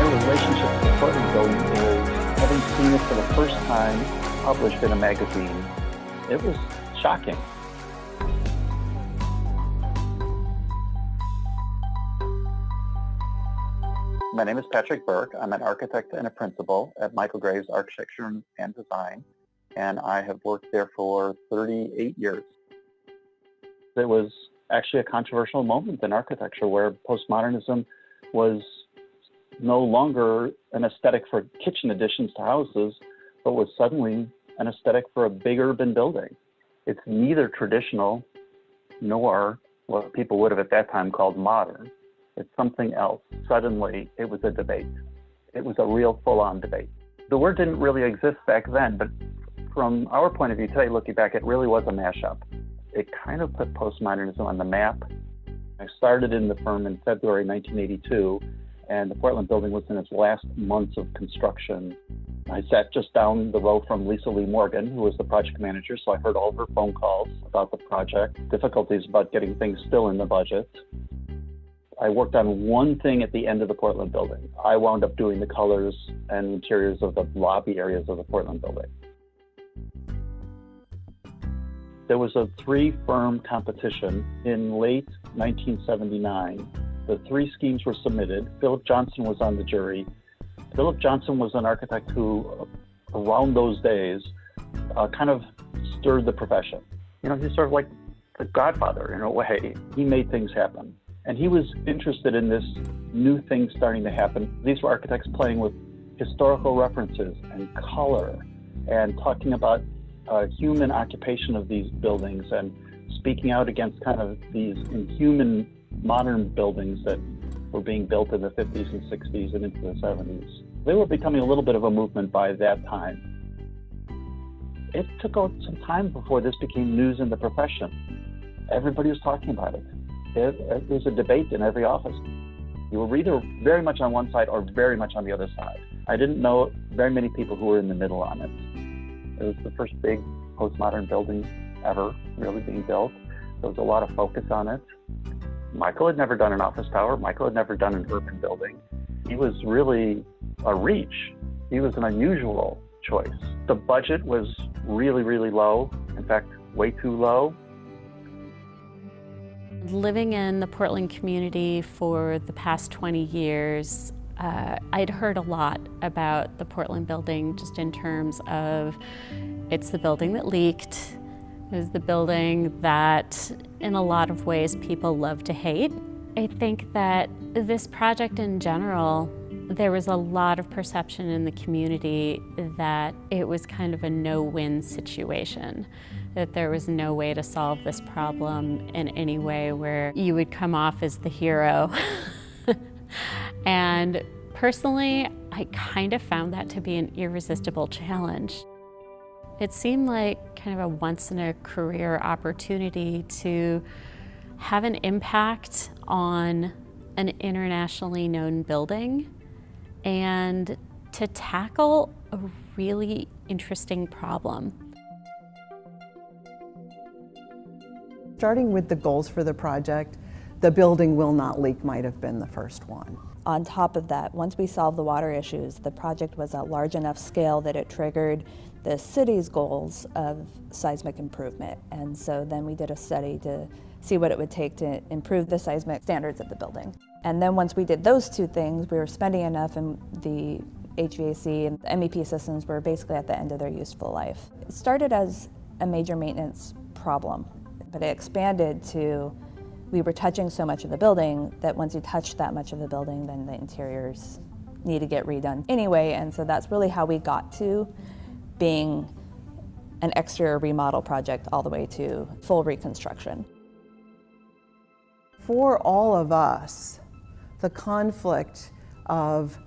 relationship to the Portland building is having seen it for the first time published in a magazine. It was shocking. My name is Patrick Burke. I'm an architect and a principal at Michael Graves Architecture and Design, and I have worked there for 38 years. It was actually a controversial moment in architecture where postmodernism was no longer an aesthetic for kitchen additions to houses, but was suddenly an aesthetic for a big urban building. It's neither traditional nor what people would have at that time called modern. It's something else. Suddenly, it was a debate. It was a real full-on debate. The word didn't really exist back then, but from our point of view today, looking back, it really was a mashup. It kind of put postmodernism on the map. I started in the firm in February 1982, and the Portland building was in its last months of construction. I sat just down the row from Lisa Lee Morgan, who was the project manager, so I heard all of her phone calls about the project, difficulties about getting things still in the budget. I worked on one thing at the end of the Portland building. I wound up doing the colors and interiors of the lobby areas of the Portland building. There was a three-firm competition in late 1979. The three schemes were submitted. Philip Johnson was on the jury. Philip Johnson was an architect who, around those days, kind of stirred the profession. You know, he's sort of like the godfather in a way. He made things happen. And he was interested in this new thing starting to happen. These were architects playing with historical references and color and talking about human occupation of these buildings and speaking out against kind of these inhuman modern buildings that were being built in the 50s and 60s and into the 70s. They were becoming a little bit of a movement by that time. It took some time before this became news in the profession. Everybody was talking about it. There was a debate in every office. You were either very much on one side or very much on the other side. I didn't know very many people who were in the middle on it. It was the first big postmodern building ever really being built. There was a lot of focus on it. Michael had never done an office tower. Michael had never done an urban building. He was really a reach. He was an unusual choice. The budget was really, really low. In fact, way too low. Living in the Portland community for the past 20 years, I'd heard a lot about the Portland building just in terms of it's the building that leaked, it was the building that in a lot of ways people love to hate. I think that this project in general, there was a lot of perception in the community that it was kind of a no-win situation, that there was no way to solve this problem in any way where you would come off as the hero. And personally, I kind of found that to be an irresistible challenge. It seemed like kind of a once-in-a-career opportunity to have an impact on an internationally known building and to tackle a really interesting problem. Starting with the goals for the project, the building will not leak might have been the first one. On top of that, once we solved the water issues, the project was at large enough scale that it triggered the city's goals of seismic improvement. And so then we did a study to see what it would take to improve the seismic standards of the building. And then once we did those two things, we were spending enough and the HVAC and the MEP systems were basically at the end of their useful life. It started as a major maintenance problem, but it expanded to we were touching so much of the building that once you touch that much of the building, then the interiors need to get redone anyway. And so that's really how we got to being an exterior remodel project all the way to full reconstruction. For all of us, the conflict of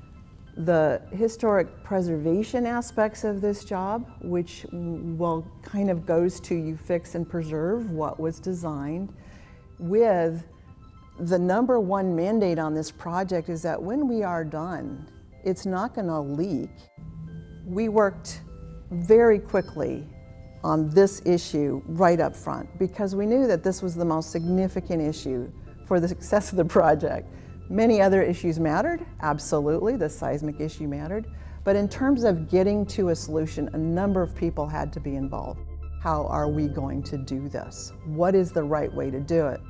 the historic preservation aspects of this job, which well kind of goes to you fix and preserve what was designed, with the number one mandate on this project is that when we are done, it's not going to leak. We worked very quickly on this issue right up front because we knew that this was the most significant issue for the success of the project. Many other issues mattered, absolutely, the seismic issue mattered, but in terms of getting to a solution, a number of people had to be involved. How are we going to do this? What is the right way to do it?